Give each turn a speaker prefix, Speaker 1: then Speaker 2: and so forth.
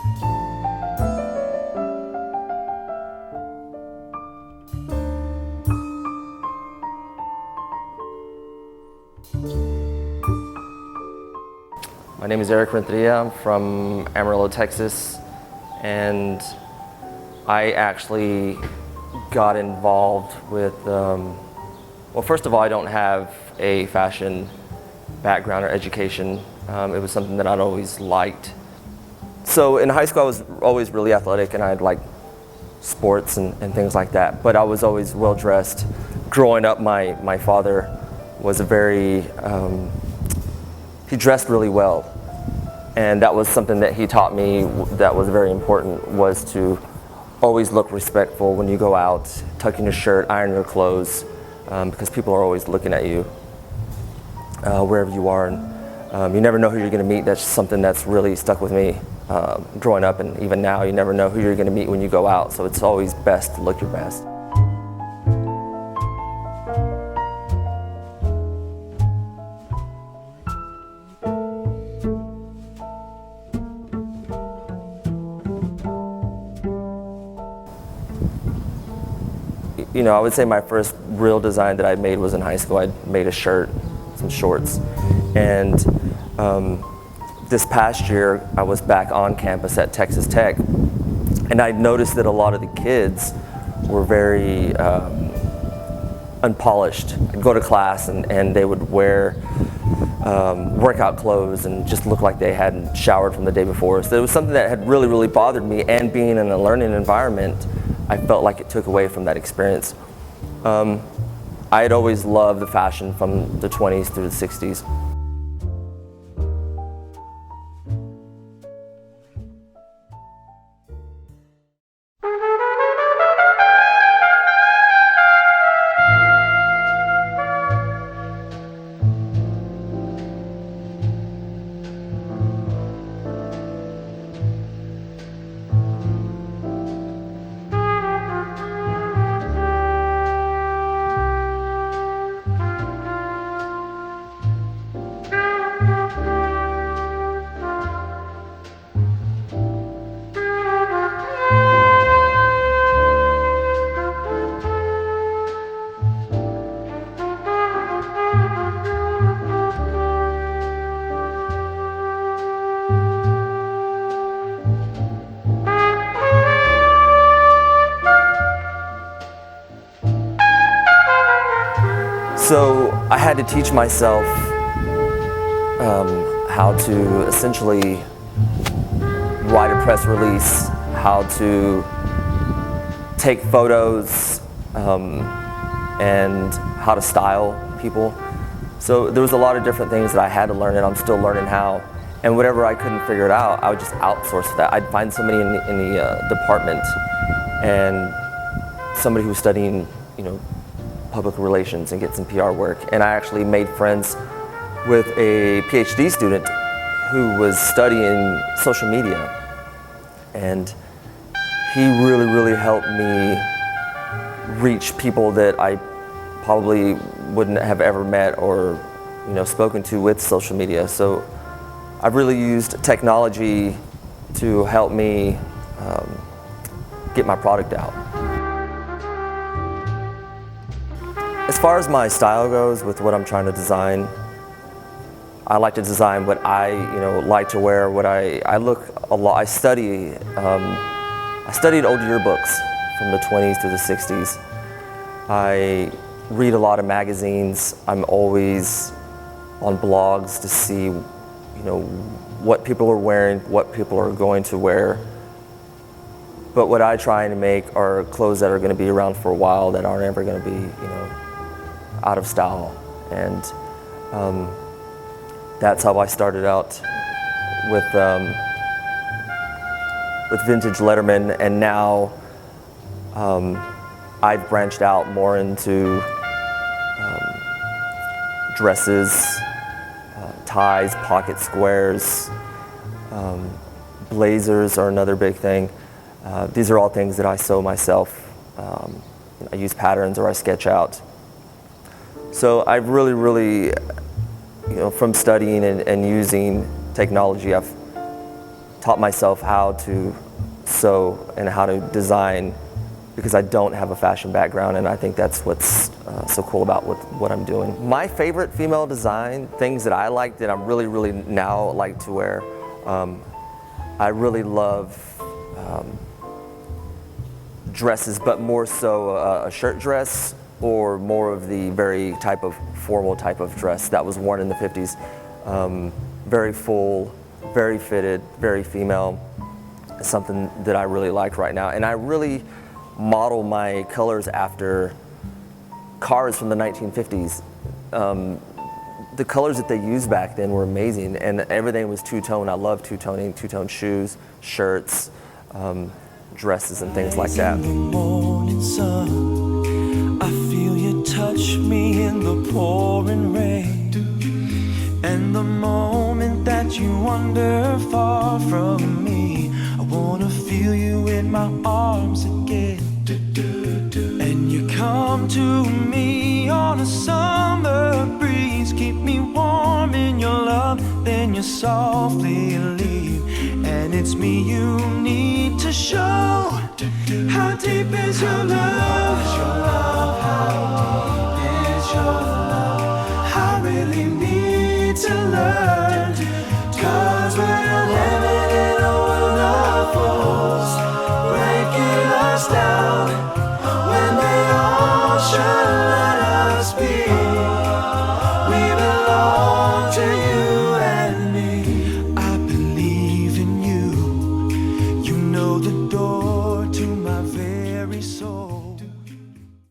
Speaker 1: My name is Renteria. I'm from Amarillo, Texas, and I actually got involved with, well, first of all, I don't have a fashion background or education. It was something that I'd always liked. So in high school, I was always really athletic, and I'd like sports and things like that, but I was always well-dressed. Growing up, my father was a very, he dressed really well, and that was something that he taught me that was very important, was to always look respectful when you go out, tuck in your shirt, iron your clothes, because people are always looking at you wherever you are, and you never know who you're going to meet. That's something that's really stuck with me growing up, and even now, you never know who you're going to meet when you go out, so it's always best to look your best. You know, I would say my first real design that I made was in high school. I made a shirt, some shorts, and this past year I was back on campus at Texas Tech, and I noticed that a lot of the kids were very unpolished. I'd go to class and they would wear workout clothes and just look like they hadn't showered from the day before. So it was something that had really, really bothered me, and being in a learning environment, I felt like it took away from that experience. I had always loved the fashion from the 20s through the 60s. So I had to teach myself how to essentially write a press release, how to take photos, and how to style people. So there was a lot of different things that I had to learn, and I'm still learning how. And whatever I couldn't figure it out, I would just outsource that. I'd find somebody in the department, and somebody who was studying, you know, public relations, and get some PR work. And I actually made friends with a PhD student who was studying social media. And he really, really helped me reach people that I probably wouldn't have ever met or, you know, spoken to with social media. So I've really used technology to help me get my product out. As far as my style goes with what I'm trying to design, I like to design what I, you know, like to wear. What I look a lot. I studied old yearbooks from the 20s to the 60s. I read a lot of magazines. I'm always on blogs to see, you know, what people are wearing, what people are going to wear. But what I try to make are clothes that are going to be around for a while, that aren't ever going to be, you know, out of style. And that's how I started out with vintage Letterman, and now I've branched out more into dresses, ties, pocket squares, blazers are another big thing. These are all things that I sew myself. I use patterns or I sketch out. So I've really, you know, from studying and using technology, I've taught myself how to sew and how to design because I don't have a fashion background, and I think that's what's so cool about what I'm doing. My favorite female design, things that I like that I'm really now like to wear, I really love dresses, but more so a shirt dress or more of the very type of formal type of dress that was worn in the 50s. Very full, very fitted, very female. It's something that I really like right now. And I really model my colors after cars from the 1950s. The colors that they used back then were amazing, and everything was two-tone. I love two-toning, two-tone shoes, shirts, dresses, and things like that.
Speaker 2: In the morning sun, I feel you touch me in the pouring rain. And the moment that you wander far from me, I wanna feel you in my arms again. And you come to me on a summer breeze, keep me warm in your love, then you softly leave. And it's me you need to show. How deep is your love? How deep is your love? I really need to learn, 'cause we're living in a world of fools, breaking us down when they all should let us be. We belong to you and me. I believe in you. You know the door to my very soul.